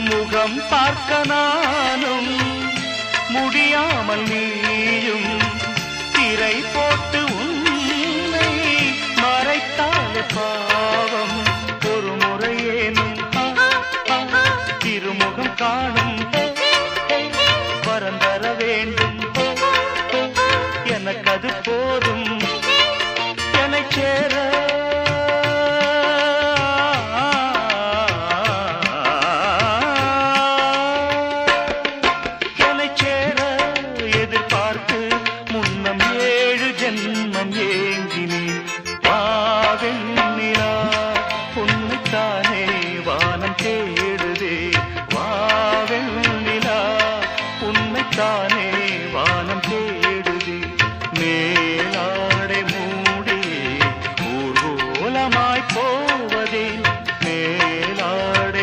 முகம் பார்க்க நானும் முடியாமல் நீயும் திரை போட்டு உன்னை மறைத்தாலே பாவம். ஒரு முறையேனும் திருமுகம் காணும் வரந்தர வேண்டும். எனக்கு அது போதும் என்னை சேர. என்னை சேர எதிர்பார்த்து முன்னம் 7 ஜென்மம் ஏங்கினேன். வாவெண்ணிலா உன்னைத்தானே வானம் தே